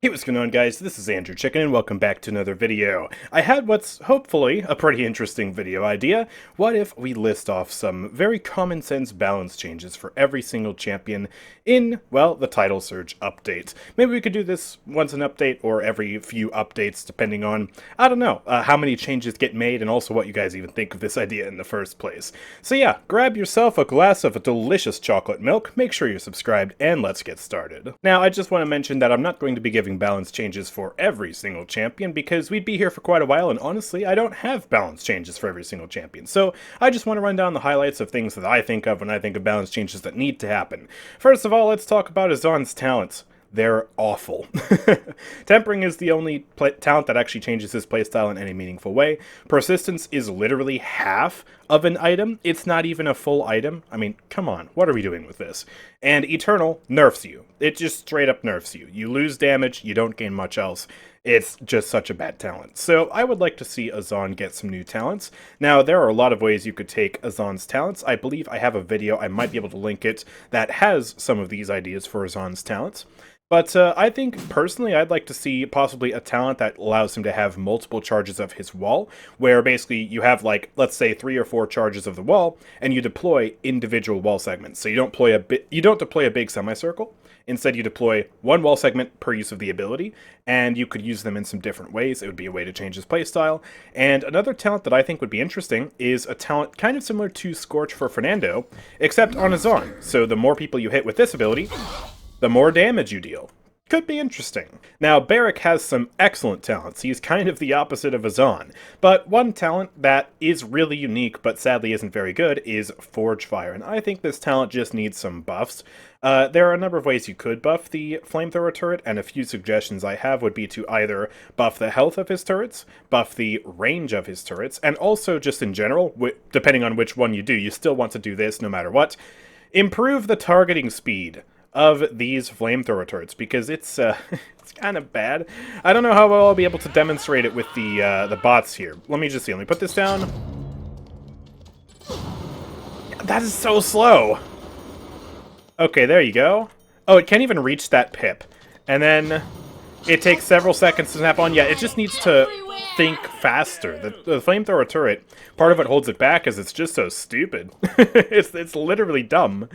Hey, what's going on, guys? This is AndrewChicken, and welcome back to another video. I had what's hopefully a pretty interesting video idea. What if we list off some very common sense balance changes for every single champion in, well, the Title Surge update? Maybe we could do this once an update or every few updates, depending on, I don't know, how many changes get made and also what you guys even think of this idea in the first place. So yeah, grab yourself a glass of delicious chocolate milk, make sure you're subscribed, and let's get started. Now, I just want to mention that I'm not going to be giving balance changes for every single champion because we'd be here for quite a while, and honestly, I don't have balance changes for every single champion. So I just want to run down the highlights of things that I think of when I think of balance changes that need to happen. First of all, let's talk about Azaan's talents. They're awful. Tempering is the only talent that actually changes his playstyle in any meaningful way. Persistence is literally half of an item. It's not even a full item. I mean, come on, what are we doing with this? And Eternal nerfs you. It just straight up nerfs you. You lose damage, you don't gain much else. It's just such a bad talent. So I would like to see Azaan get some new talents. Now, there are a lot of ways you could take Azaan's talents. I believe I have a video, I might be able to link it, that has some of these ideas for Azaan's talents. But I think, personally, I'd like to see possibly a talent that allows him to have multiple charges of his wall, where basically you have, like, let's say 3 or 4 charges of the wall, and you deploy individual wall segments. So you don't deploy a big semicircle. Instead, you deploy one wall segment per use of the ability, and you could use them in some different ways. It would be a way to change his playstyle. And another talent that I think would be interesting is a talent kind of similar to Scorch for Fernando, except on Azaan. So the more people you hit with this ability, the more damage you deal. Could be interesting. Now, Barik has some excellent talents. He's kind of the opposite of Azaan. But one talent that is really unique, but sadly isn't very good, is Forge Fire. And I think this talent just needs some buffs. There are a number of ways you could buff the Flamethrower turret, and a few suggestions I have would be to either buff the health of his turrets, buff the range of his turrets, and also just in general, depending on which one you do, you still want to do this no matter what, improve the targeting speed of these flamethrower turrets, because it's it's kind of bad. I don't know how well I'll be able to demonstrate it with the bots here. Let me just see. Let me put this down. That is so slow. Okay, there you go. Oh, it can't even reach that pip. And then it takes several seconds to snap on. Yeah, it just needs to think faster. The flamethrower turret, part of what holds it back is it's just so stupid. It's literally dumb.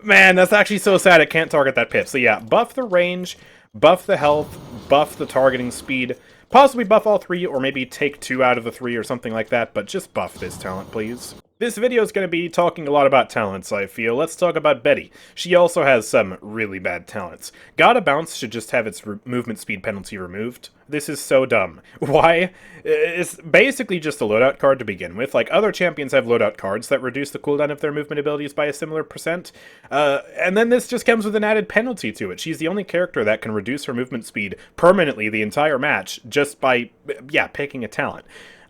Man, that's actually so sad it can't target that pip. So yeah, buff the range, buff the health, buff the targeting speed, possibly buff all 3, or maybe take 2 out of the 3 or something like that, but just buff this talent, please. This video is going to be talking a lot about talents, I feel. Let's talk about Betty. She also has some really bad talents. Gotta Bounce should just have its movement speed penalty removed. This is so dumb. Why? It's basically just a loadout card to begin with. Like, other champions have loadout cards that reduce the cooldown of their movement abilities by a similar percent. And then this just comes with an added penalty to it. She's the only character that can reduce her movement speed permanently the entire match just by, yeah, picking a talent.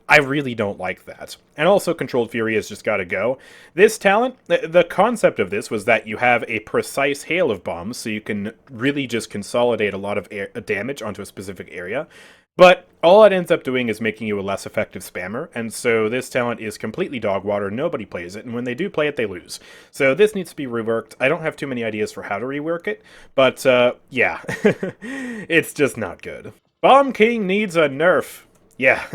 I really don't like that. And also, Controlled Fury has just got to go. This talent, the concept of this was that you have a precise hail of bombs, so you can really just consolidate a lot of damage onto a specific area. But all it ends up doing is making you a less effective spammer, and so this talent is completely dog water, nobody plays it, and when they do play it, they lose. So this needs to be reworked. I don't have too many ideas for how to rework it, but yeah, it's just not good. Bomb King needs a nerf. Yeah,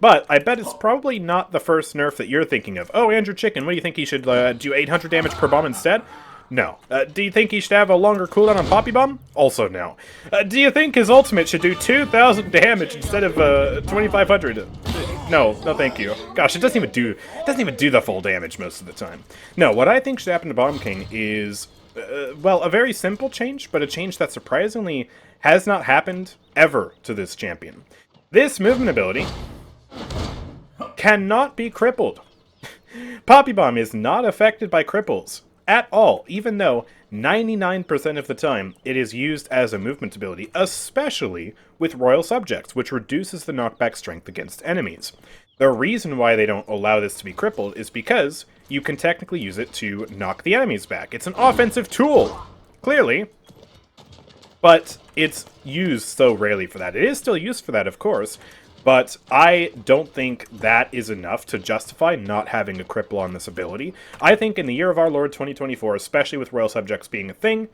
but I bet it's probably not the first nerf that you're thinking of. Oh, AndrewChicken, what do you think he should do 800 damage per bomb instead? No. Do you think he should have a longer cooldown on Poppy Bomb? Also no. Do you think his ultimate should do 2,000 damage instead of 2,500? No, no thank you. Gosh, it doesn't even do the full damage most of the time. No, what I think should happen to Bomb King is, well, a very simple change, but a change that surprisingly has not happened ever to this champion. This movement ability cannot be crippled. Poppy Bomb is not affected by cripples at all, even though 99% of the time it is used as a movement ability, especially with Royal Subjects, which reduces the knockback strength against enemies. The reason why they don't allow this to be crippled is because you can technically use it to knock the enemies back. It's an offensive tool, clearly. But it's used so rarely for that. It is still used for that, of course, but I don't think that is enough to justify not having a cripple on this ability. I think in the year of our Lord 2024, especially with Royal Subjects being a thing,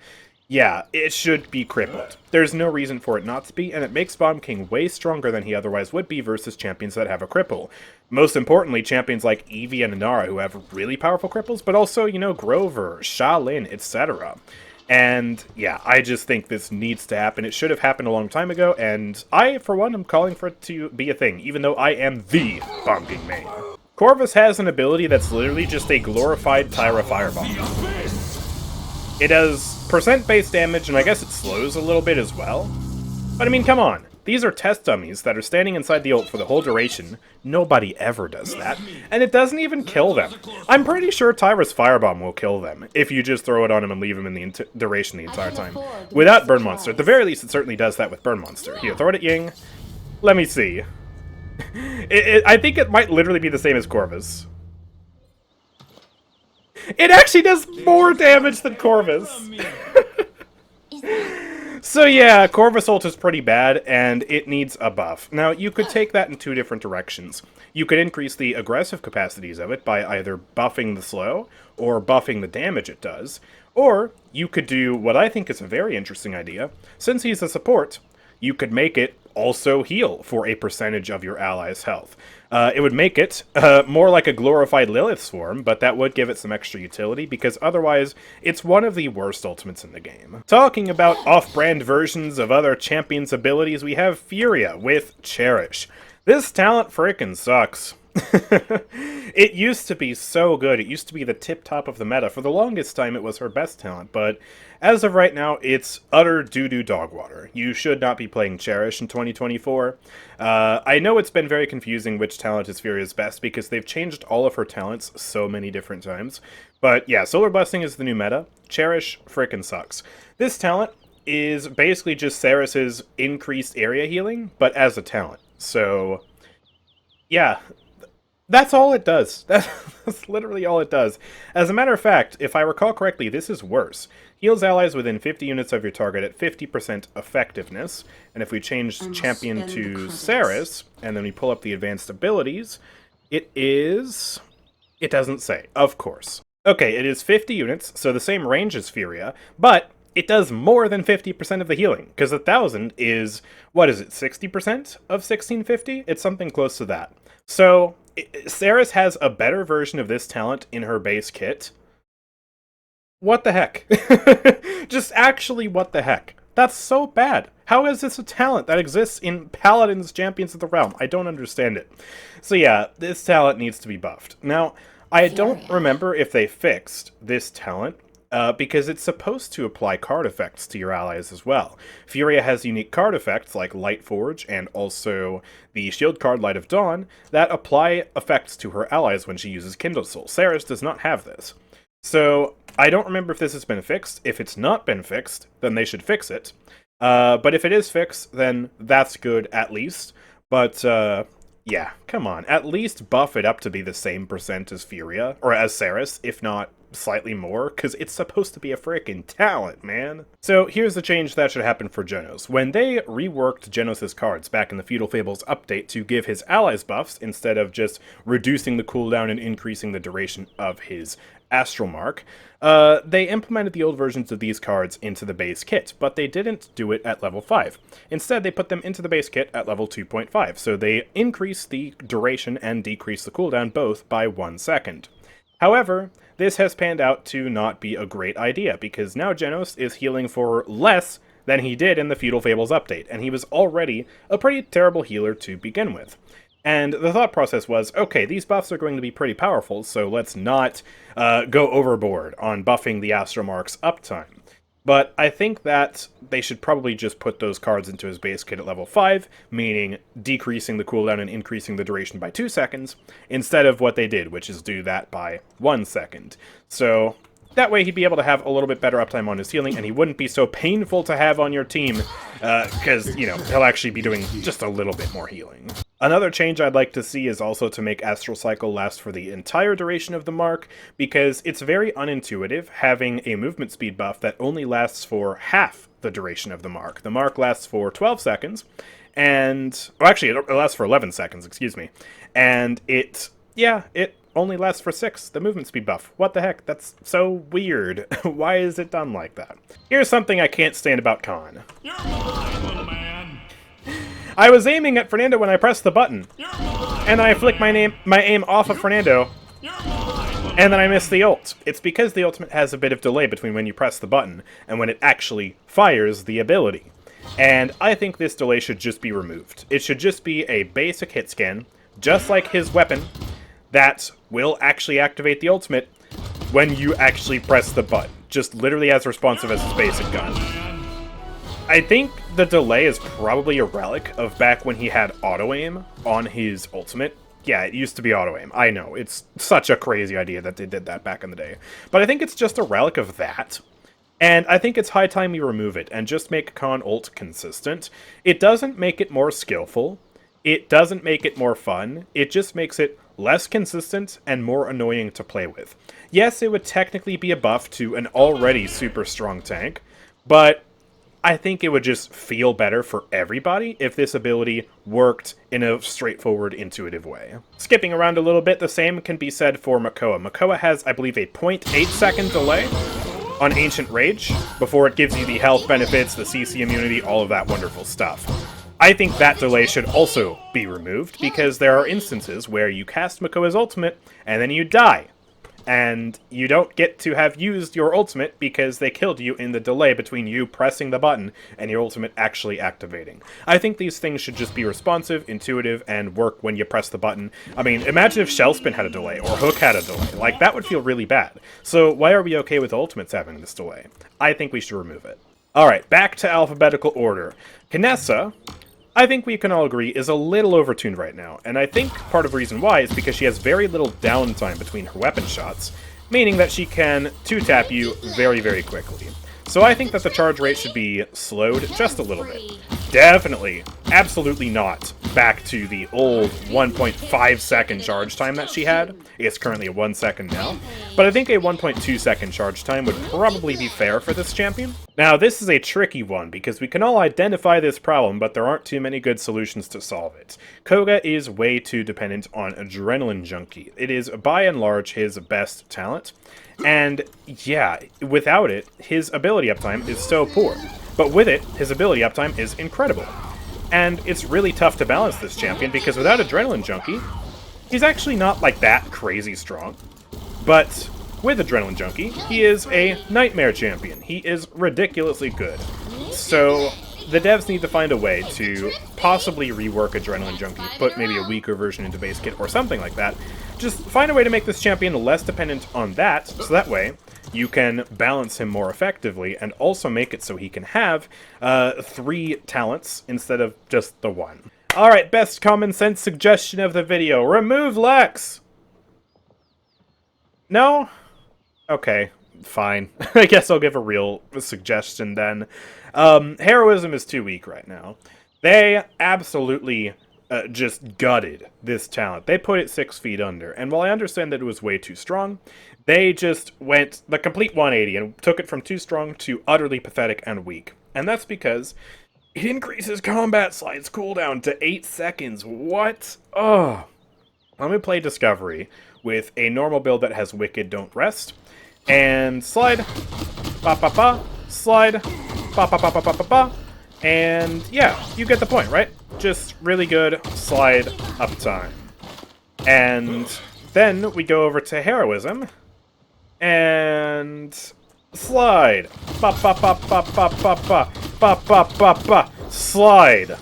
Yeah, it should be crippled. There's no reason for it not to be, and it makes Bomb King way stronger than he otherwise would be versus champions that have a cripple. Most importantly, champions like Eevee and Inara who have really powerful cripples, but also, you know, Grover, Shaolin, etc. And yeah, I just think this needs to happen. It should have happened a long time ago, and I, for one, am calling for it to be a thing, even though I am the Bomb King main. Corvus has an ability that's literally just a glorified Tyra Firebomb. It does percent-based damage, and I guess it slows a little bit as well. But I mean, come on. These are test dummies that are standing inside the ult for the whole duration. Nobody ever does that. And it doesn't even kill them. I'm pretty sure Tyra's Firebomb will kill them, if you just throw it on him and leave him in the duration the entire time. Without Burn Monster. At the very least, it certainly does that with Burn Monster. Here, throw it at Ying. Let me see. I think it might literally be the same as Corvus. It actually does more damage than Corvus. So yeah, Corvus ult is pretty bad, and it needs a buff. Now, you could take that in two different directions. You could increase the aggressive capacities of it by either buffing the slow, or buffing the damage it does. Or, you could do what I think is a very interesting idea. Since he's a support, you could make it also heal for a percentage of your ally's health. It would make it more like a glorified Lillith Swarm, but that would give it some extra utility, because otherwise, it's one of the worst ultimates in the game. Talking about off-brand versions of other champions' abilities, we have Furia with Cherish. This talent frickin' sucks. It used to be so good. It used to be the tip-top of the meta. For the longest time, it was her best talent, but as of right now, it's utter doo-doo dog water. You should not be playing Cherish in 2024. I know it's been very confusing which talent is Furia's best, because they've changed all of her talents so many different times. But yeah, Solar Blessing is the new meta. Cherish frickin' sucks. This talent is basically just Ceres's increased area healing, but as a talent. So, yeah. That's all it does. That's literally all it does. As a matter of fact, if I recall correctly, this is worse. Heals allies within 50 units of your target at 50% effectiveness. And if we change champion to Ceres, and then we pull up the advanced abilities, it doesn't say, of course. Okay, it is 50 units, so the same range as Furia, but it does more than 50% of the healing, because 1,000 is, what is it, 60% of 1650? It's something close to that. So, Ceres has a better version of this talent in her base kit. What the heck? Just actually, what the heck? That's so bad. How is this a talent that exists in Paladins Champions of the Realm? I don't understand it. So yeah, this talent needs to be buffed. Now, I don't remember if they fixed this talent, because it's supposed to apply card effects to your allies as well. Furia has unique card effects like Light Forge and also the shield card Light of Dawn that apply effects to her allies when she uses Kindle Soul. Ceres does not have this. So, I don't remember if this has been fixed. If it's not been fixed, then they should fix it. But if it is fixed, then that's good at least. But, yeah, come on. At least buff it up to be the same percent as Furia, or as Ceres, if not slightly more, because it's supposed to be a frickin' talent, man. So here's the change that should happen for Jenos. When they reworked Jenos' cards back in the Feudal Fables update to give his allies buffs, instead of just reducing the cooldown and increasing the duration of his Astral Mark, they implemented the old versions of these cards into the base kit, but they didn't do it at level 5. Instead, they put them into the base kit at level 2.5, so they increase the duration and decrease the cooldown both by 1 second. However, this has panned out to not be a great idea, because now Jenos is healing for less than he did in the Feudal Fables update, and he was already a pretty terrible healer to begin with. And the thought process was, okay, these buffs are going to be pretty powerful, so let's not go overboard on buffing the Astral Mark's uptime. But I think that they should probably just put those cards into his base kit at level 5, meaning decreasing the cooldown and increasing the duration by 2 seconds, instead of what they did, which is do that by 1 second. So that way he'd be able to have a little bit better uptime on his healing, and he wouldn't be so painful to have on your team, because, you know, he'll actually be doing just a little bit more healing. Another change I'd like to see is also to make Astral Cycle last for the entire duration of the mark, because it's very unintuitive having a movement speed buff that only lasts for half the duration of the mark. The mark lasts for 12 seconds, and... well, actually, it lasts for 11 seconds, excuse me. And it only lasts for 6, the movement speed buff. What the heck? That's so weird. Why is it done like that? Here's something I can't stand about Khan. You're mine, little man. I was aiming at Fernando when I pressed the button. You're mine, And then I flicked my aim off of Fernando. You're mine, And then I missed the ult. It's because the ultimate has a bit of delay between when you press the button and when it actually fires the ability. And I think this delay should just be removed. It should just be a basic hit scan, just like his weapon, that will actually activate the ultimate when you actually press the button. Just literally as responsive as his basic gun. I think the delay is probably a relic of back when he had auto-aim on his ultimate. Yeah, it used to be auto-aim. I know, it's such a crazy idea that they did that back in the day. But I think it's just a relic of that. And I think it's high time we remove it and just make Khan ult consistent. It doesn't make it more skillful. It doesn't make it more fun. It just makes it less consistent and more annoying to play with. Yes, it would technically be a buff to an already super strong tank, but I think it would just feel better for everybody if this ability worked in a straightforward, intuitive way. Skipping around a little bit, the same can be said for Makoa. Makoa has, I believe, a 0.8 second delay on Ancient Rage before it gives you the health benefits, the CC immunity, all of that wonderful stuff. I think that delay should also be removed because there are instances where you cast Makoa's ultimate and then you die. And you don't get to have used your ultimate because they killed you in the delay between you pressing the button and your ultimate actually activating. I think these things should just be responsive, intuitive, and work when you press the button. I mean, imagine if Shellspin had a delay, or Hook had a delay. Like, that would feel really bad. So why are we okay with ultimates having this delay? I think we should remove it. Alright, back to alphabetical order. Kinessa, I think we can all agree, is a little overtuned right now, and I think part of the reason why is because she has very little downtime between her weapon shots, meaning that she can 2-tap you very, very quickly. So I think that the charge rate should be slowed just a little bit. Definitely, absolutely not back to the old 1.5 second charge time that she had. It's currently a 1 second now. But I think a 1.2 second charge time would probably be fair for this champion. Now, this is a tricky one because we can all identify this problem, but there aren't too many good solutions to solve it. Koga is way too dependent on Adrenaline Junkie. It is, by and large, his best talent. And, yeah, without it, his ability uptime is so poor. But with it, his ability uptime is incredible. And it's really tough to balance this champion because without Adrenaline Junkie, he's actually not, like, that crazy strong. But with Adrenaline Junkie, he is a Nightmare champion. He is ridiculously good. So the devs need to find a way to possibly rework Adrenaline Junkie, put maybe a weaker version into base kit or something like that. Just find a way to make this champion less dependent on that, so that way you can balance him more effectively and also make it so he can have 3 talents instead of just the 1. Alright, best common sense suggestion of the video. Remove Lex! No? Okay, fine. I guess I'll give a real suggestion then. Heroism is too weak right now. They absolutely just gutted this talent. They put it 6 feet under, and while I understand that it was way too strong, they just went the complete 180 and took it from too strong to utterly pathetic and weak. And that's because it increases combat slide's cooldown to 8 seconds. What? Oh. Let me play Discovery with a normal build that has Wicked Don't Rest. And slide, ba ba ba, slide, ba ba ba ba ba ba ba. And yeah, you get the point, right? Just really good slide uptime. And then we go over to Heroism. And slide. Ba ba ba ba ba ba ba ba ba ba ba. Slide.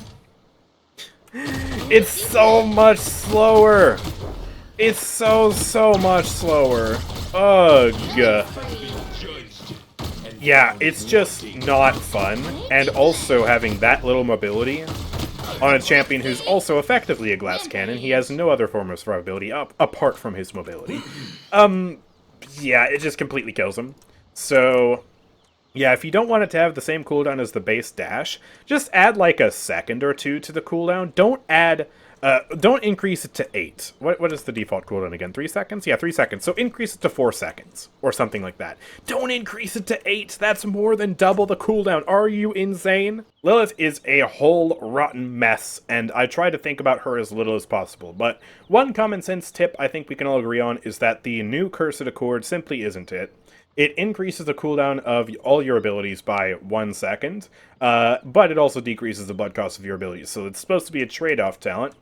It's so much slower. It's so much slower. Ugh. Yeah, it's just not fun. And also having that little mobility on a champion who's also effectively a glass cannon, he has no other form of survivability apart from his mobility. Yeah, it just completely kills him. So Yeah, if you don't want it to have the same cooldown as the base dash, just add like a second or two to the cooldown. Don't increase it to 8. What is the default cooldown again? 3 seconds? Yeah, 3 seconds. So increase it to 4 seconds or something like that. Don't increase it to 8. That's more than double the cooldown. Are you insane? Lillith is a whole rotten mess, and I try to think about her as little as possible. But one common sense tip I think we can all agree on is that the new Cursed Accord simply isn't it. It increases the cooldown of all your abilities by 1 second, but it also decreases the blood cost of your abilities, so it's supposed to be a trade-off talent.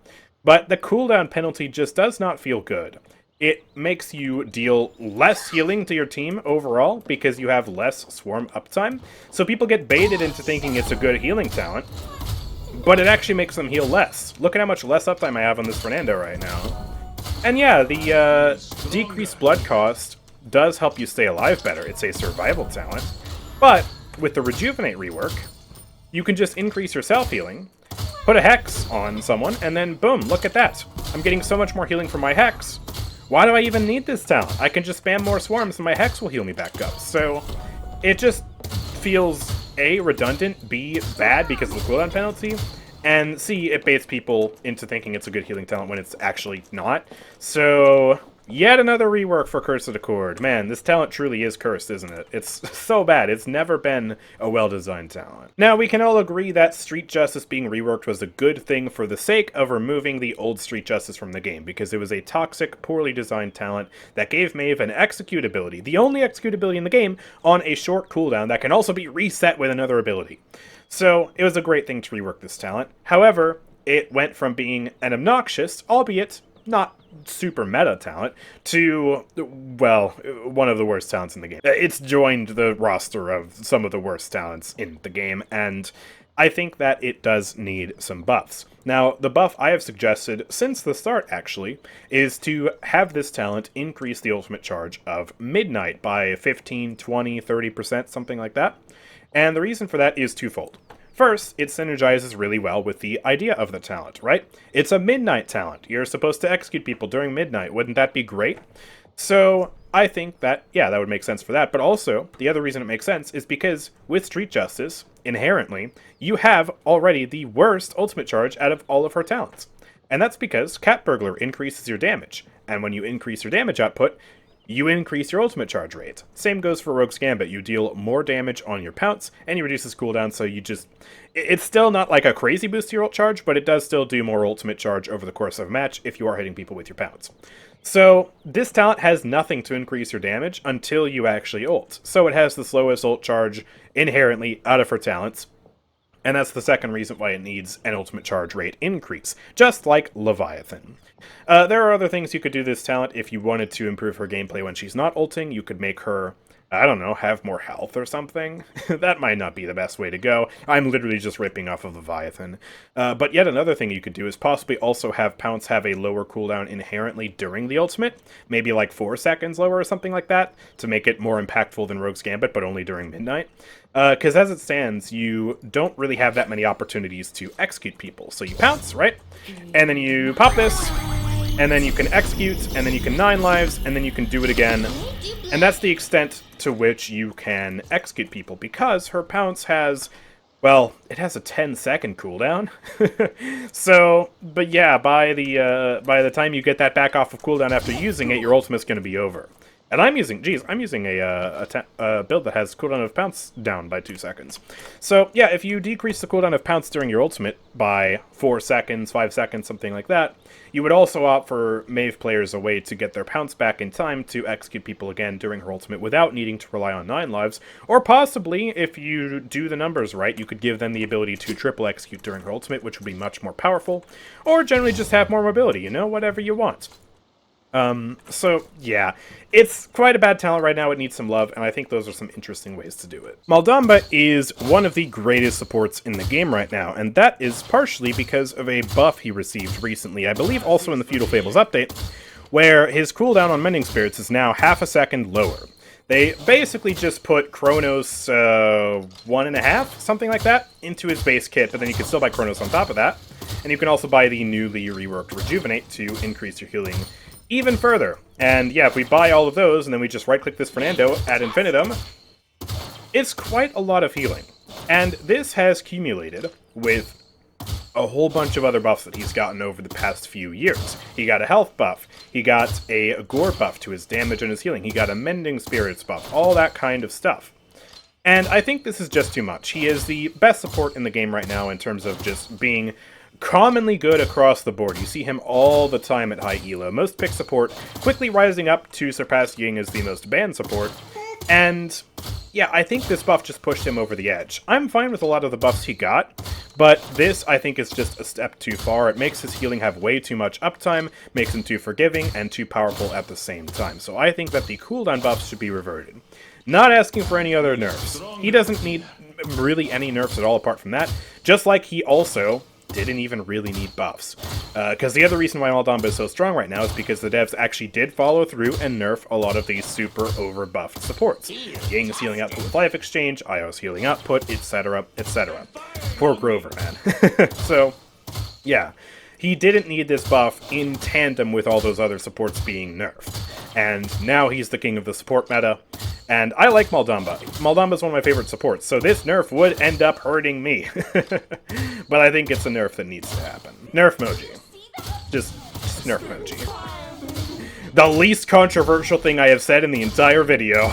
But the cooldown penalty just does not feel good. It makes you deal less healing to your team overall, because you have less swarm uptime, so people get baited into thinking it's a good healing talent, but it actually makes them heal less. Look at how much less uptime I have on this Fernando right now. And yeah, the decreased blood cost does help you stay alive better. It's a survival talent. But with the Rejuvenate rework, you can just increase your self-healing, put a Hex on someone, and then boom, look at that. I'm getting so much more healing from my Hex. Why do I even need this talent? I can just spam more swarms and my Hex will heal me back up. So it just feels A, redundant, B, bad because of the cooldown penalty, and C, it baits people into thinking it's a good healing talent when it's actually not. So yet another rework for Cursed Accord. Man, this talent truly is cursed, isn't it? It's so bad. It's never been a well-designed talent. Now, we can all agree that Street Justice being reworked was a good thing for the sake of removing the old Street Justice from the game, because it was a toxic, poorly designed talent that gave Maeve an execute ability, the only execute ability in the game, on a short cooldown that can also be reset with another ability. So, it was a great thing to rework this talent. However, it went from being an obnoxious, albeit not super meta talent, to, well, one of the worst talents in the game. It's joined the roster of some of the worst talents in the game, and I think that it does need some buffs. Now, the buff I have suggested since the start, actually, is to have this talent increase the ultimate charge of Midnight by 15, 20, 30%, something like that. And the reason for that is twofold. First, it synergizes really well with the idea of the talent, right? It's a midnight talent. You're supposed to execute people during midnight. Wouldn't that be great? So I think that, yeah, that would make sense for that. But also, the other reason it makes sense is because with Street Justice, inherently, you have already the worst ultimate charge out of all of her talents. And that's because Cat Burglar increases your damage. And when you increase your damage output, you increase your ultimate charge rate. Same goes for Rogue's Gambit. You deal more damage on your pounce, and you reduce his cooldown, so you just... It's still not like a crazy boost to your ult charge, but it does still do more ultimate charge over the course of a match if you are hitting people with your pounce. So, this talent has nothing to increase your damage until you actually ult. So it has the slowest ult charge inherently out of her talents, and that's the second reason why it needs an ultimate charge rate increase, just like Leviathan. There are other things you could do this talent if you wanted to improve her gameplay when she's not ulting. You could make her, I don't know, have more health or something. That might not be the best way to go. I'm literally just ripping off of Leviathan. But yet another thing you could do is possibly also have Pounce have a lower cooldown inherently during the ultimate, maybe like 4 seconds lower or something like that, to make it more impactful than Rogue's Gambit, but only during midnight. Because as it stands, you don't really have that many opportunities to execute people. So you pounce, right? And then you pop this, and then you can execute, and then you can 9 lives, and then you can do it again. And that's the extent to which you can execute people, because her pounce has, well, it has a 10-second cooldown. So, but yeah, by the time you get that back off of cooldown after using it, your ultimate's going to be over. And I'm using a build that has cooldown of Pounce down by 2 seconds. So, yeah, if you decrease the cooldown of Pounce during your ultimate by 4 seconds, 5 seconds, something like that, you would also offer Maeve players a way to get their Pounce back in time to execute people again during her ultimate without needing to rely on 9 lives. Or possibly, if you do the numbers right, you could give them the ability to triple execute during her ultimate, which would be much more powerful. Or generally just have more mobility, you know, whatever you want. So, yeah, it's quite a bad talent right now. It needs some love, and I think those are some interesting ways to do it. Maldamba is one of the greatest supports in the game right now, and that is partially because of a buff he received recently, I believe also in the Feudal Fables update, where his cooldown on Mending Spirits is now half a second lower. They basically just put Chronos 1.5, something like that, into his base kit, but then you can still buy Chronos on top of that, and you can also buy the newly reworked Rejuvenate to increase your healing even further. And yeah, if we buy all of those, and then we just right-click this Fernando ad infinitum, It's quite a lot of healing. And this has accumulated with a whole bunch of other buffs that he's gotten over the past few years. He got a health buff, he got a gore buff to his damage and his healing, he got a mending spirits buff, all that kind of stuff. And I think this is just too much. He is the best support in the game right now in terms of just being commonly good across the board. You see him all the time at high elo. Most pick support, quickly rising up to surpass Ying as the most banned support. And yeah, I think this buff just pushed him over the edge. I'm fine with a lot of the buffs he got, but this, I think, is just a step too far. It makes his healing have way too much uptime, makes him too forgiving, and too powerful at the same time. So I think that the cooldown buffs should be reverted. Not asking for any other nerfs. He doesn't need really any nerfs at all apart from that, just like he also didn't even really need buffs. Because the other reason why Bomba is so strong right now is because the devs actually did follow through and nerf a lot of these super over-buffed supports. Ying's healing output with life exchange, Io's healing output, etc., etc. Poor Grover, man. So, yeah. He didn't need this buff in tandem with all those other supports being nerfed. And now he's the king of the support meta. And I like Maldamba. Maldamba is one of my favorite supports, so this nerf would end up hurting me. But I think it's a nerf that needs to happen. Nerf Moji. Just nerf Moji. The least controversial thing I have said in the entire video.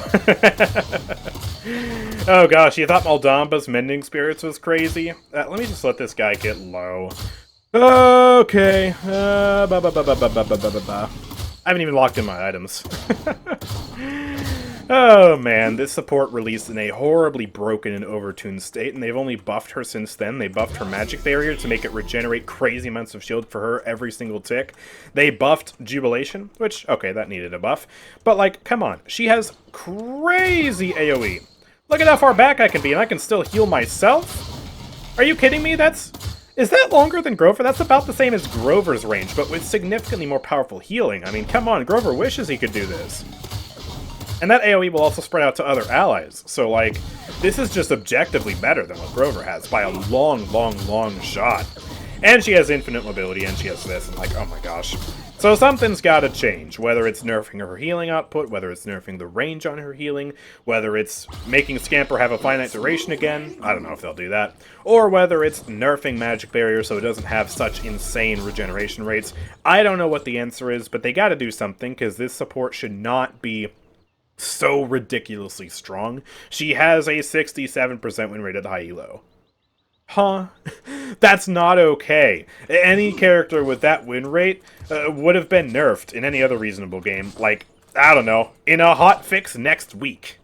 Oh gosh, you thought Maldamba's mending spirits was crazy? Let me just let this guy get low. Okay. I haven't even locked in my items. Oh man, this support released in a horribly broken and overtuned state, and they've only buffed her since then. They buffed her magic barrier to make it regenerate crazy amounts of shield for her every single tick. They buffed Jubilation, which, okay, that needed a buff. But like, come on, she has crazy AoE. Look at how far back I can be, and I can still heal myself? Are you kidding me? Is that longer than Grover? That's about the same as Grover's range, but with significantly more powerful healing. I mean, come on, Grover wishes he could do this. And that AoE will also spread out to other allies, so like, this is just objectively better than what Grover has by a long, long, long shot. And she has infinite mobility, and she has this, and like, oh my gosh. So something's gotta change, whether it's nerfing her healing output, whether it's nerfing the range on her healing, whether it's making Scamper have a finite duration again, I don't know if they'll do that, or whether it's nerfing Magic Barrier so it doesn't have such insane regeneration rates. I don't know what the answer is, but they gotta do something, because this support should not be so ridiculously strong. She has a 67% win rate at high elo. Huh? That's not okay. Any character with that win rate would have been nerfed in any other reasonable game. Like, I don't know, in a hotfix next week.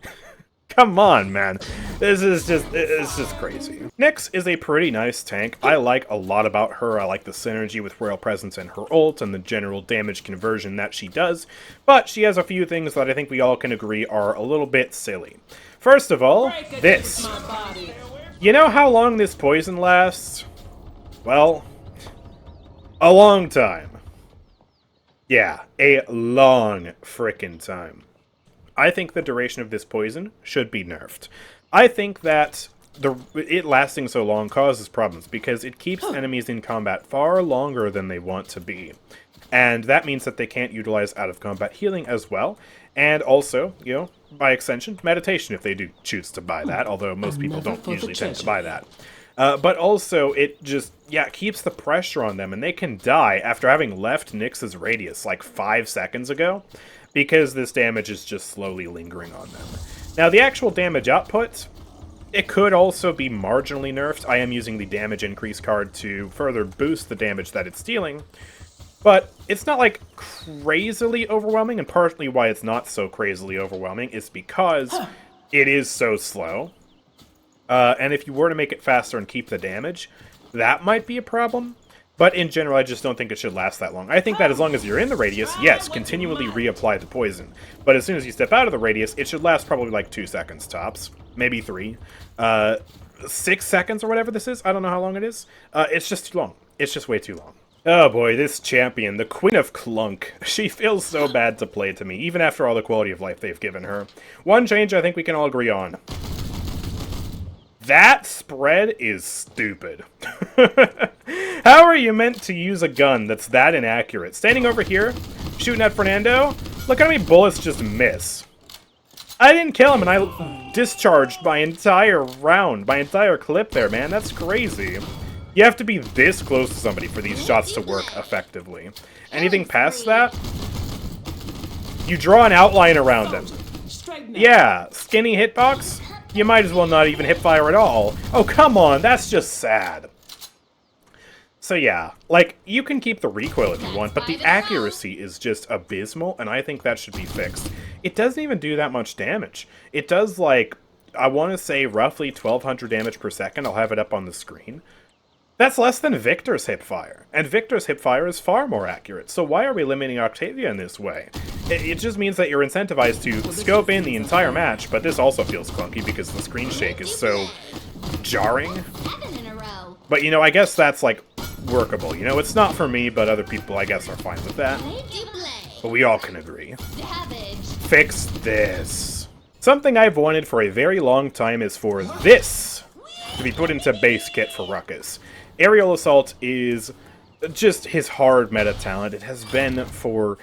Come on, man. It's just crazy. Nyx is a pretty nice tank. I like a lot about her. I like the synergy with Royal Presence and her ult and the general damage conversion that she does. But she has a few things that I think we all can agree are a little bit silly. First of all, this. You know how long this poison lasts? Well, a long time. Yeah, a long frickin' time. I think the duration of this poison should be nerfed. I think that it lasting so long causes problems because it keeps enemies in combat far longer than they want to be. And that means that they can't utilize out-of-combat healing as well. And also, you know, by extension, meditation if they do choose to buy that, although most people don't usually tend to buy that. But also, it just, yeah, keeps the pressure on them, and they can die after having left Nyx's radius like 5 seconds ago, because this damage is just slowly lingering on them. Now, the actual damage output, it could also be marginally nerfed. I am using the damage increase card to further boost the damage that it's dealing, but it's not like crazily overwhelming, and partly why it's not so crazily overwhelming is because it is so slow. And if you were to make it faster and keep the damage, that might be a problem. But in general, I just don't think it should last that long. I think that as long as you're in the radius, yes, continually reapply the poison. But as soon as you step out of the radius, it should last probably like 2 seconds tops. Maybe 3. 6 seconds or whatever this is. I don't know how long it is. It's just too long. It's just way too long. Oh boy, this champion, the Queen of Clunk. She feels so bad to play to me, even after all the quality of life they've given her. One change I think we can all agree on. That spread is stupid. How are you meant to use a gun that's that inaccurate? Standing over here, shooting at Fernando, look how many bullets just miss. I didn't kill him, and I discharged my entire round, my entire clip there, man. That's crazy. You have to be this close to somebody for these shots to work effectively. Anything past that, you draw an outline around them. Yeah, skinny hitbox? You might as well not even hipfire at all. Oh, come on, that's just sad. So yeah, like, you can keep the recoil if you want, but the accuracy is just abysmal, and I think that should be fixed. It doesn't even do that much damage. It does, like, I want to say roughly 1200 damage per second. I'll have it up on the screen. That's less than Victor's hipfire, and Victor's hipfire is far more accurate, so why are we limiting Octavia in this way? It just means that you're incentivized to scope in the entire match, but this also feels clunky because the screen shake is so jarring. But, you know, I guess that's, like, workable. You know, it's not for me, but other people, I guess, are fine with that. But we all can agree. Fix this. Something I've wanted for a very long time is for this to be put into base kit for Ruckus. Aerial Assault is just his hard meta talent. It has been for...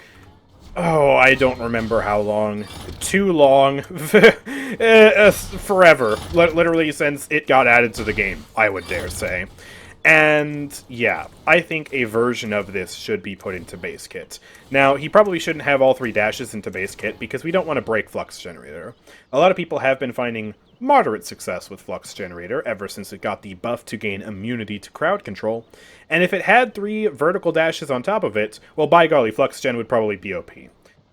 oh, I don't remember how long. Too long. Forever. Literally since it got added to the game, I would dare say. And, yeah, I think a version of this should be put into base kit. Now, he probably shouldn't have all 3 dashes into base kit, because we don't want to break Flux Generator. A lot of people have been finding moderate success with Flux Generator ever since it got the buff to gain immunity to crowd control. And if it had 3 vertical dashes on top of it, well, by golly, Flux Gen would probably be OP.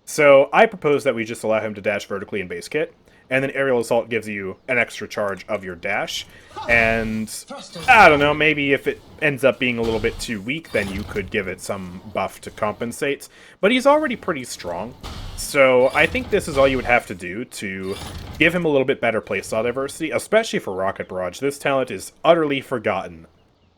So, I propose that we just allow him to dash vertically in base kit, and then Aerial Assault gives you an extra charge of your dash, and I don't know, maybe if it ends up being a little bit too weak, then you could give it some buff to compensate, but he's already pretty strong, so I think this is all you would have to do to give him a little bit better playstyle diversity, especially for Rocket Barrage. This talent is utterly forgotten,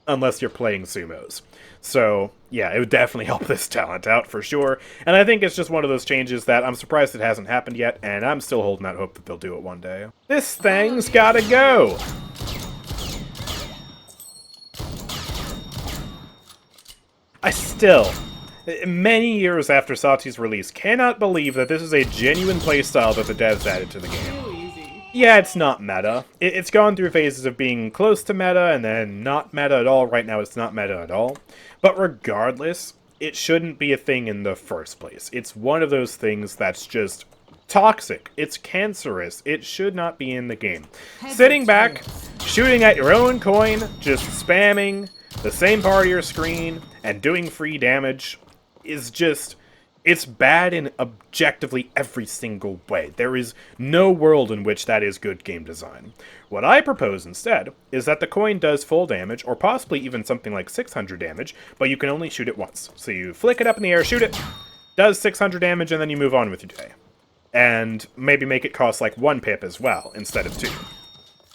unless you're playing sumos. So, yeah, it would definitely help this talent out, for sure. And I think it's just one of those changes that I'm surprised it hasn't happened yet, and I'm still holding out hope that they'll do it one day. This thing's gotta go! I still, many years after Saati's release, cannot believe that this is a genuine playstyle that the devs added to the game. Yeah, it's not meta. It's gone through phases of being close to meta and then not meta at all. Right now it's not meta at all. But regardless, it shouldn't be a thing in the first place. It's one of those things that's just toxic. It's cancerous. It should not be in the game. Sitting back, shooting at your own coin, just spamming the same part of your screen and doing free damage is just... it's bad in objectively every single way. There is no world in which that is good game design. What I propose instead is that the coin does full damage, or possibly even something like 600 damage, but you can only shoot it once. So you flick it up in the air, shoot it, does 600 damage, and then you move on with your day. And maybe make it cost like 1 pip as well, instead of 2.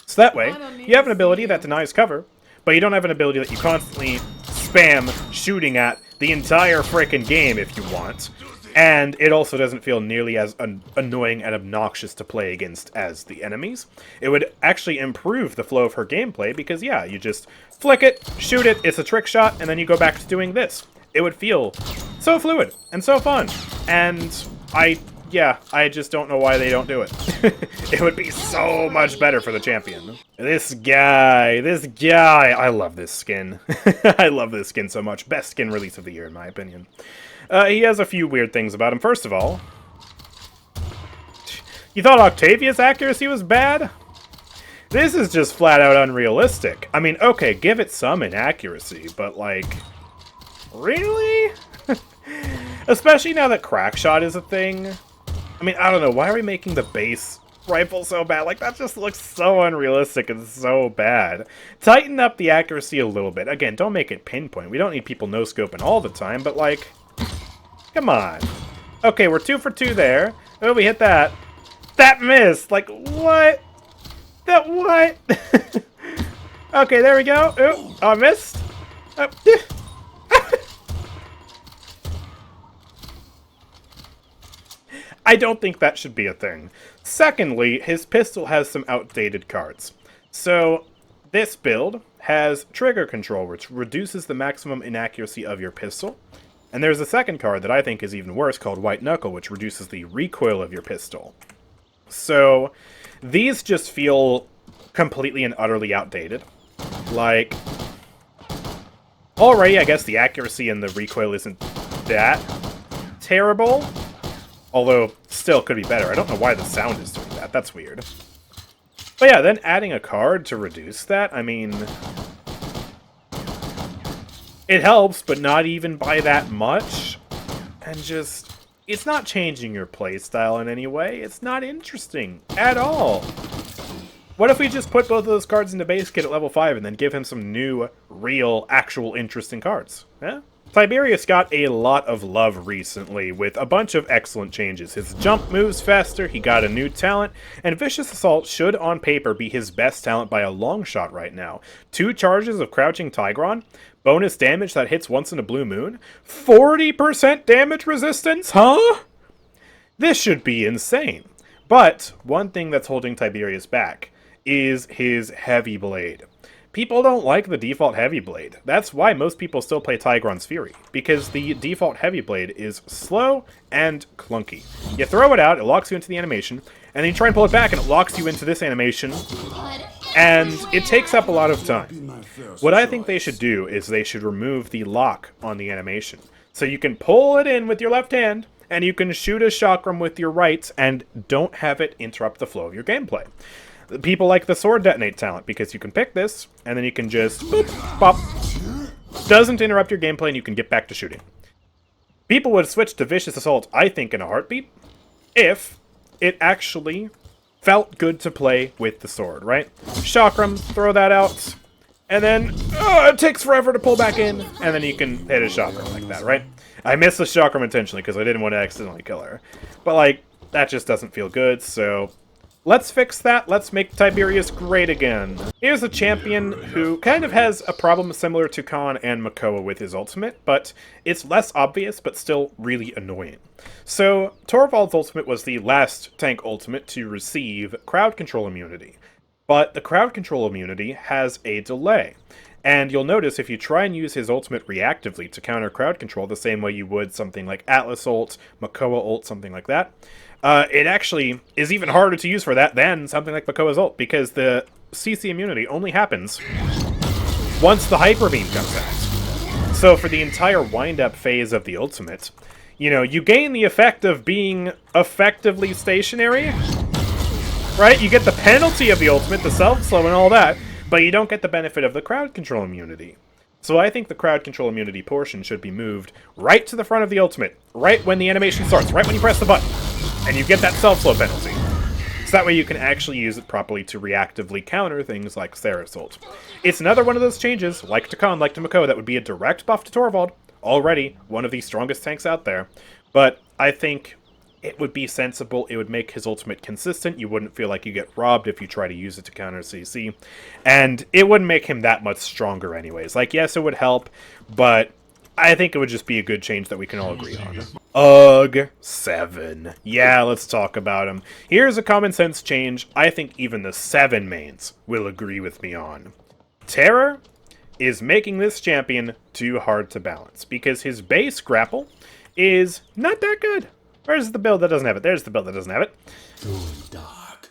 So that way, you have an ability that denies cover, but you don't have an ability that you constantly spam shooting at the entire frickin' game if you want. And it also doesn't feel nearly as annoying and obnoxious to play against as the enemies. It would actually improve the flow of her gameplay because, yeah, you just flick it, shoot it, it's a trick shot, and then you go back to doing this. It would feel so fluid and so fun. And I just don't know why they don't do it. It would be so much better for the champion. This guy, I love this skin. I love this skin so much. Best skin release of the year, in my opinion. He has a few weird things about him. First of all, you thought Octavia's accuracy was bad? This is just flat out unrealistic. I mean, okay, give it some inaccuracy, but like, really? Especially now that Crackshot is a thing. I mean, I don't know, why are we making the base rifle so bad? Like, that just looks so unrealistic and so bad. Tighten up the accuracy a little bit. Again, don't make it pinpoint. We don't need people no-scoping all the time, but like, come on. Okay, we're 2 for 2 there. Oh, we hit that. That missed! Like, what? That what? Okay, there we go. Oh, I missed. Oh. I don't think that should be a thing. Secondly, his pistol has some outdated cards. So, this build has trigger control, which reduces the maximum inaccuracy of your pistol. And there's a second card that I think is even worse called White Knuckle, which reduces the recoil of your pistol. So these just feel completely and utterly outdated. Like, already I guess the accuracy and the recoil isn't that terrible. Although, still could be better. I don't know why the sound is doing that. That's weird. But yeah, then adding a card to reduce that, I mean... it helps, but not even by that much. And just... it's not changing your playstyle in any way. It's not interesting at all. What if we just put both of those cards into base kit at level 5 and then give him some new, real, actual interesting cards? Yeah? Tiberius got a lot of love recently with a bunch of excellent changes. His jump moves faster, he got a new talent, and Vicious Assault should on paper be his best talent by a long shot right now. 2 charges of Crouching Tigron, bonus damage that hits once in a blue moon, 40% damage resistance, huh? This should be insane. But one thing that's holding Tiberius back is his Heavy Blade. People don't like the default Heavy Blade. That's why most people still play Tigron's Fury, because the default Heavy Blade is slow and clunky. You throw it out, it locks you into the animation, and then you try and pull it back and it locks you into this animation, and it takes up a lot of time. What I think they should do is they should remove the lock on the animation. So you can pull it in with your left hand, and you can shoot a chakram with your right, and don't have it interrupt the flow of your gameplay. People like the Sword Detonate talent, because you can pick this, and then you can just boop, pop. Doesn't interrupt your gameplay, and you can get back to shooting. People would switch to Vicious Assault, I think, in a heartbeat, if it actually felt good to play with the sword, right? Chakram, throw that out, and then it takes forever to pull back in, and then you can hit a chakram like that, right? I missed the chakram intentionally, because I didn't want to accidentally kill her. But, like, that just doesn't feel good, so... let's fix that. Let's make Tiberius great again. Here's a champion who kind of has a problem similar to Khan and Makoa with his ultimate, but it's less obvious, but still really annoying. So, Torvald's ultimate was the last tank ultimate to receive crowd control immunity. But the crowd control immunity has a delay. And you'll notice if you try and use his ultimate reactively to counter crowd control the same way you would something like Atlas ult, Makoa ult, something like that, it actually is even harder to use for that than something like Makoa's ult, because the CC immunity only happens once the Hyper Beam comes out. So for the entire wind-up phase of the ultimate, you know, you gain the effect of being effectively stationary, right? You get the penalty of the ultimate, the self-slow and all that, but you don't get the benefit of the crowd control immunity. So I think the crowd control immunity portion should be moved right to the front of the ultimate, right when the animation starts, right when you press the button, and you get that self-slow penalty. So that way you can actually use it properly to reactively counter things like Sarah's ult. It's another one of those changes, like to Khan, like to Makoa, that would be a direct buff to Torvald, already one of the strongest tanks out there, but I think it would be sensible, it would make his ultimate consistent, you wouldn't feel like you get robbed if you try to use it to counter CC, and it wouldn't make him that much stronger anyways. Like, yes, it would help, but I think it would just be a good change that we can all agree on. Ugh, 7. Yeah, let's talk about him. Here's a common sense change I think even the 7 mains will agree with me on. Terror is making this champion too hard to balance, because his base grapple is not that good. Where's the build that doesn't have it? There's the build that doesn't have it. Dark.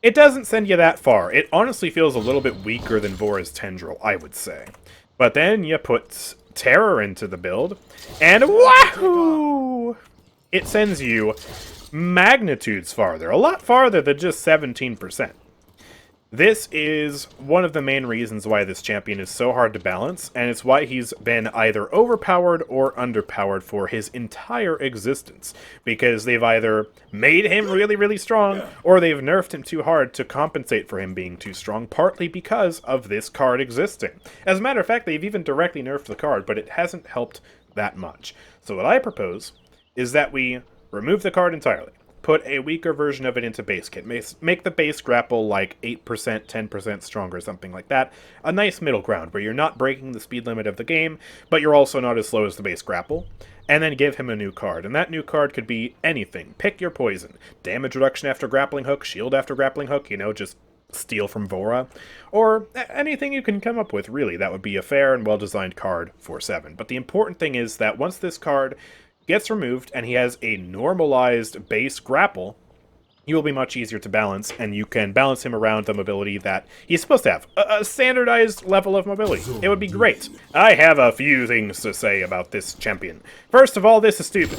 It doesn't send you that far. It honestly feels a little bit weaker than Vora's Tendril, I would say. But then you put Terror into the build, and wahoo! It sends you magnitudes farther. A lot farther than just 17%. This is one of the main reasons why this champion is so hard to balance, and it's why he's been either overpowered or underpowered for his entire existence, because they've either made him really, really strong, or they've nerfed him too hard to compensate for him being too strong, partly because of this card existing. As a matter of fact, they've even directly nerfed the card, but it hasn't helped that much. So what I propose is that we remove the card entirely. Put a weaker version of it into base kit. Make the base grapple like 8%, 10% stronger, something like that. A nice middle ground where you're not breaking the speed limit of the game, but you're also not as slow as the base grapple. And then give him a new card. And that new card could be anything. Pick your poison. Damage reduction after grappling hook, shield after grappling hook, you know, just steal from Vora. Or anything you can come up with, really. That would be a fair and well-designed card for 7. But the important thing is that once this card gets removed and he has a normalized base grapple, he will be much easier to balance, and you can balance him around the mobility that he's supposed to have. A standardized level of mobility. It would be great. I have a few things to say about this champion. First of all, this is stupid.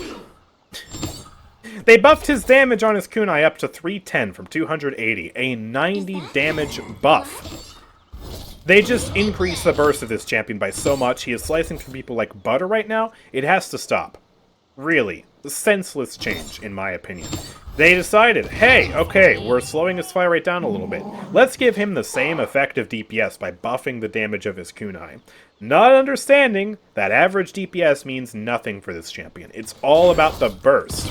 They buffed his damage on his kunai up to 310 from 280, a 90 damage buff. They just increased the burst of this champion by so much. He is slicing through people like butter right now. It has to stop. Really. Senseless change, in my opinion. They decided, hey, okay, we're slowing his fire rate down a little bit. Let's give him the same effective DPS by buffing the damage of his kunai. Not understanding that average DPS means nothing for this champion. It's all about the burst.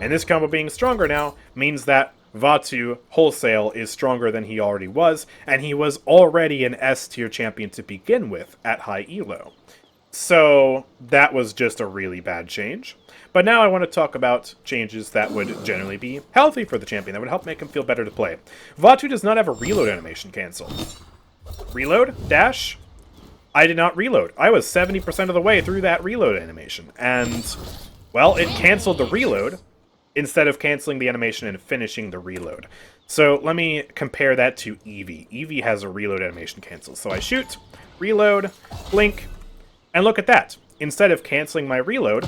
And this combo being stronger now means that Vatu, wholesale, is stronger than he already was, and he was already an S-tier champion to begin with at high elo. So that was just a really bad change. But now I want to talk about changes that would generally be healthy for the champion, that would help make him feel better to play. Vatu does not have a reload animation cancel. Reload? Dash? I did not reload. I was 70% of the way through that reload animation. And, well, it canceled the reload instead of canceling the animation and finishing the reload. So let me compare that to Eevee. Eevee has a reload animation cancel. So I shoot, reload, blink, and look at that. Instead of canceling my reload,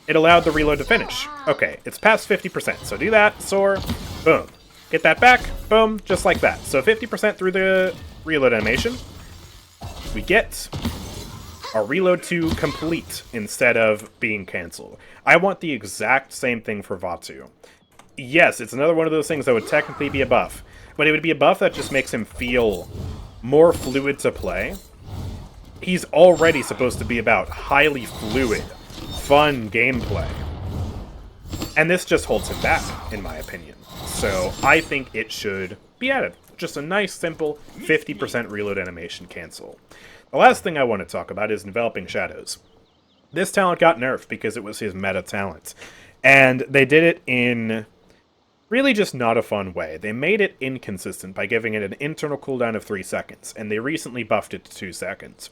it allowed the reload to finish. Okay, it's past 50%, so do that, soar, boom. Get that back, boom, just like that. So 50% through the reload animation, we get our reload to complete instead of being canceled. I want the exact same thing for Vatu. Yes, it's another one of those things that would technically be a buff, but it would be a buff that just makes him feel more fluid to play. He's already supposed to be about highly fluid, fun gameplay. And this just holds him back, in my opinion. So I think it should be added. Just a nice, simple 50% reload animation cancel. The last thing I want to talk about is Enveloping Shadows. This talent got nerfed because it was his meta talent. And they did it in really just not a fun way. They made it inconsistent by giving it an internal cooldown of 3 seconds, and they recently buffed it to 2 seconds.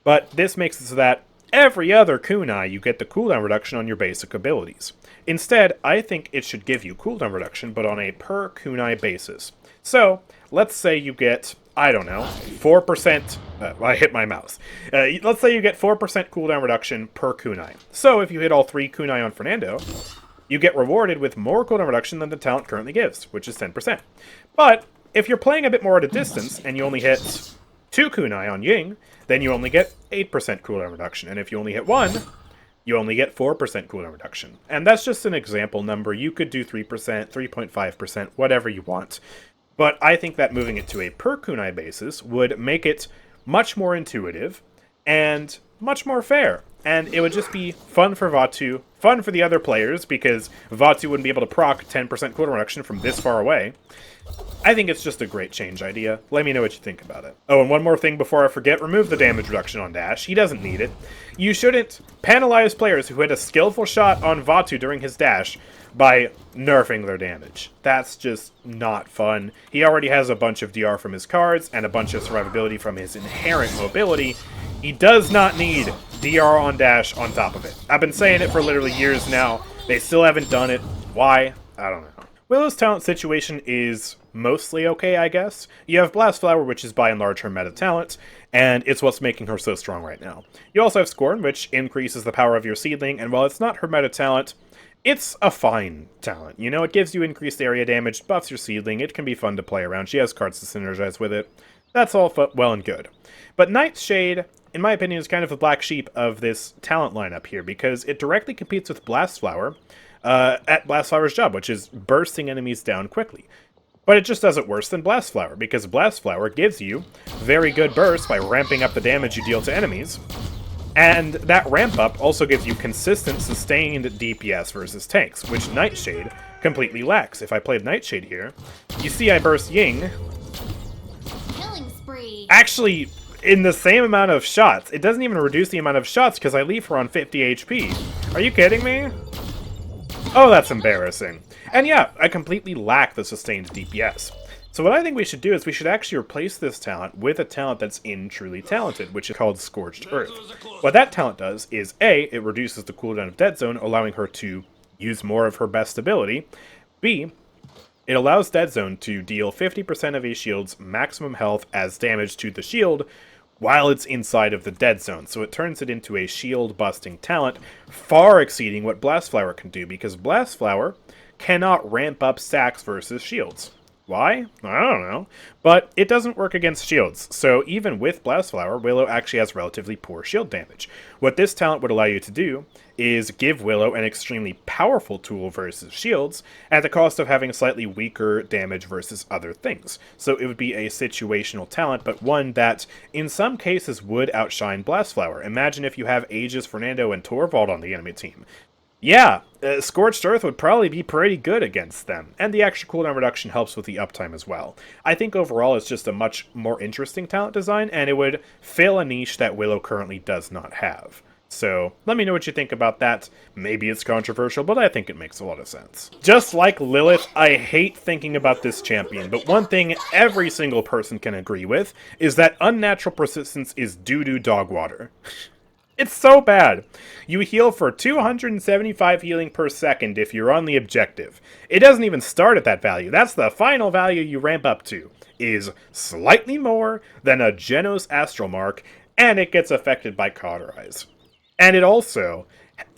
But this makes it so that every other kunai you get the cooldown reduction on your basic abilities. Instead, I think it should give you cooldown reduction, but on a per kunai basis. So, let's say you get, I don't know, 4%, I hit my mouse. Let's say you get 4% cooldown reduction per kunai. So, if you hit all 3 kunai on Fernando, you get rewarded with more cooldown reduction than the talent currently gives, which is 10%. But, if you're playing a bit more at a distance, and you only hit 2 kunai on Ying, then you only get 8% cooldown reduction. And if you only hit 1, you only get 4% cooldown reduction. And that's just an example number. You could do 3%, 3.5%, whatever you want. But I think that moving it to a per kunai basis would make it much more intuitive and much more fair. And it would just be fun for Vatu, fun for the other players, because Vatu wouldn't be able to proc 10% cooldown reduction from this far away. I think it's just a great change idea. Let me know what you think about it. Oh, and one more thing before I forget, remove the damage reduction on dash. He doesn't need it. You shouldn't penalize players who hit a skillful shot on Vatu during his dash by nerfing their damage. That's just not fun. He already has a bunch of DR from his cards and a bunch of survivability from his inherent mobility. He does not need DR on dash on top of it. I've been saying it for literally years now. They still haven't done it. Why? I don't know. Willow's talent situation is mostly okay, I guess. You have Blast Flower, which is by and large her meta talent, and it's what's making her so strong right now. You also have Scorn, which increases the power of your seedling, and while it's not her meta talent, it's a fine talent. You know, it gives you increased area damage, buffs your seedling, it can be fun to play around, she has cards to synergize with it. That's all well and good. But Nightshade, in my opinion, is kind of the black sheep of this talent lineup here, because it directly competes with Blast Flower, at Blast Flower's job, which is bursting enemies down quickly. But it just does it worse than Blast Flower, because Blast Flower gives you very good bursts by ramping up the damage you deal to enemies, and that ramp up also gives you consistent, sustained DPS versus tanks, which Nightshade completely lacks. If I played Nightshade here, you see I burst Ying. Killing spree. Actually, in the same amount of shots. It doesn't even reduce the amount of shots because I leave her on 50 HP. Are you kidding me? Oh, that's embarrassing. And yeah, I completely lack the sustained DPS. So what I think we should do is we should actually replace this talent with a talent that's in Truly Talented, which is called Scorched Earth. What that talent does is, A, it reduces the cooldown of Dead Zone, allowing her to use more of her best ability. B, It allows Dead Zone to deal 50% of a shield's maximum health as damage to the shield while it's inside of the Dead Zone, so it turns it into a shield-busting talent, far exceeding what Blast Flower can do, because Blast Flower cannot ramp up stacks versus shields. Why? I don't know. But it doesn't work against shields, so even with Blast Flower, Willo actually has relatively poor shield damage. What this talent would allow you to do is give Willo an extremely powerful tool versus shields at the cost of having slightly weaker damage versus other things. So it would be a situational talent, but one that in some cases would outshine Blast Flower. Imagine if you have Aegis, Fernando, and Torvald on the enemy team. Yeah, Scorched Earth would probably be pretty good against them, and the extra cooldown reduction helps with the uptime as well. I think overall it's just a much more interesting talent design, and it would fill a niche that Willo currently does not have. So, let me know what you think about that. Maybe it's controversial, but I think it makes a lot of sense. Just like Lillith, I hate thinking about this champion, but one thing every single person can agree with is that unnatural persistence is doo-doo dog water. It's so bad. You heal for 275 healing per second if you're on the objective. It doesn't even start at that value. That's the final value you ramp up to. Is slightly more than a Jenos Astral Mark, and it gets affected by Cauterize. And it also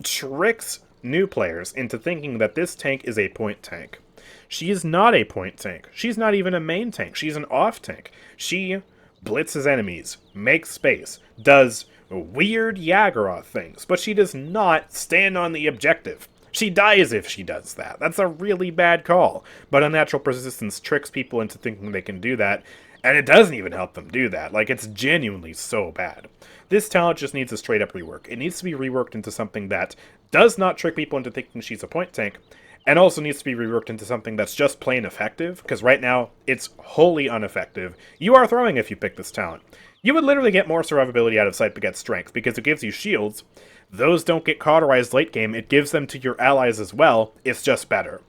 tricks new players into thinking that this tank is a point tank. She is not a point tank. She's not even a main tank. She's an off tank. She blitzes enemies, makes space, does weird Yagorath things, but she does not stand on the objective. She dies if she does that. That's a really bad call. But Unnatural Persistence tricks people into thinking they can do that, and it doesn't even help them do that. Like, it's genuinely so bad. This talent just needs a straight-up rework. It needs to be reworked into something that does not trick people into thinking she's a point tank, and also needs to be reworked into something that's just plain effective, because right now, it's wholly ineffective. You are throwing if you pick this talent. You would literally get more survivability out of Sight Beget Strength, because it gives you shields. Those don't get cauterized late game, it gives them to your allies as well, it's just better.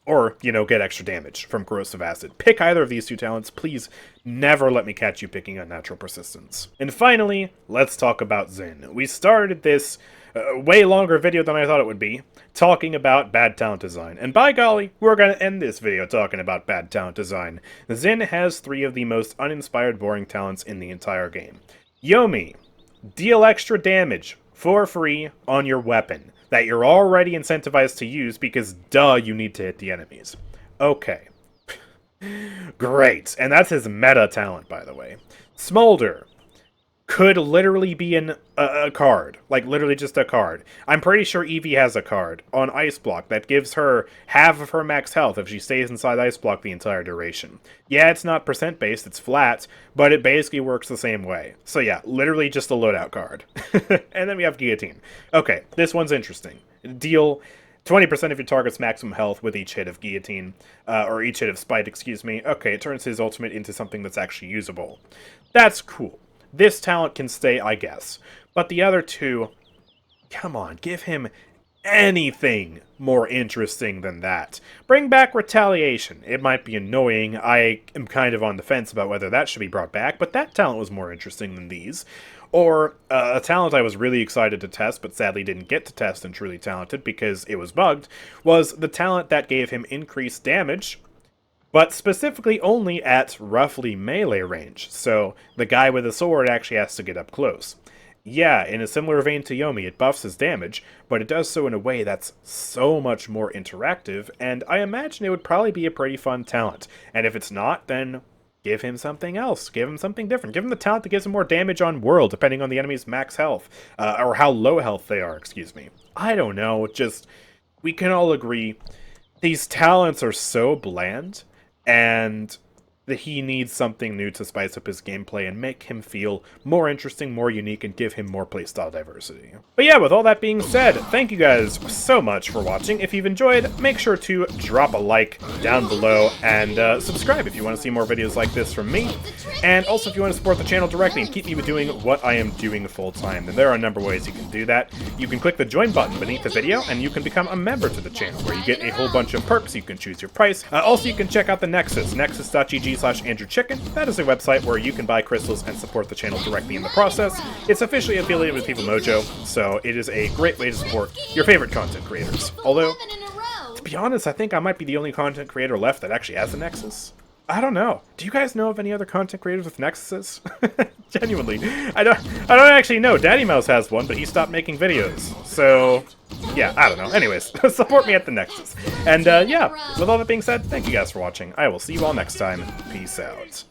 Or, you know, get extra damage from Corrosive Acid. Pick either of these two talents, please never let me catch you picking Unnatural Persistence. And finally, let's talk about Zhin. We started this way longer video than I thought it would be, talking about bad talent design. And by golly, we're going to end this video talking about bad talent design. Zhin has 3 of the most uninspired, boring talents in the entire game. Yomi, deal extra damage for free on your weapon that you're already incentivized to use because, duh, you need to hit the enemies. Okay. Great. And that's his meta talent, by the way. Smolder could literally be a card. Like, literally just a card. I'm pretty sure Eevee has a card on Ice Block that gives her half of her max health if she stays inside Ice Block the entire duration. Yeah, it's not percent based, it's flat, but it basically works the same way. So yeah, literally just a loadout card. And then we have Guillotine. Okay, this one's interesting. Deal 20% of your target's maximum health with each hit of Guillotine, or each hit of Spite, excuse me. Okay, it turns his ultimate into something that's actually usable. That's cool. This talent can stay, I guess. But the other two, come on, give him anything more interesting than that. Bring back Retaliation. It might be annoying. I am kind of on the fence about whether that should be brought back, but that talent was more interesting than these. Or a talent I was really excited to test, but sadly didn't get to test in Truly Talented because it was bugged, was the talent that gave him increased damage, but specifically only at roughly melee range, so the guy with a sword actually has to get up close. Yeah, in a similar vein to Yomi, it buffs his damage, but it does so in a way that's so much more interactive, and I imagine it would probably be a pretty fun talent. And if it's not, then give him something else. Give him something different. Give him the talent that gives him more damage on world, depending on the enemy's max health, or how low health they are, excuse me. I don't know, just, we can all agree, these talents are so bland, and that he needs something new to spice up his gameplay and make him feel more interesting, more unique, and give him more playstyle diversity. But yeah, with all that being said, thank you guys so much for watching. If you've enjoyed, make sure to drop a like down below, and subscribe if you want to see more videos like this from me. And also, if you want to support the channel directly and keep me doing what I am doing full-time, then there are a number of ways you can do that. You can click the join button beneath the video, and you can become a member to the channel, where you get a whole bunch of perks. You can choose your price. Also, you can check out the Nexus, nexus.gg/AndrewChicken. That is a website where you can buy crystals and support the channel directly in the process. It's officially affiliated with People Mojo, so it is a great way to support your favorite content creators. Although, be honest, I think I might be the only content creator left that actually has a Nexus. I don't know. Do you guys know of any other content creators with Nexuses? Genuinely. I don't actually know. Daddy Mouse has one, but he stopped making videos. So, yeah, I don't know. Anyways, support me at the Nexus. And, yeah, with all that being said, thank you guys for watching. I will see you all next time. Peace out.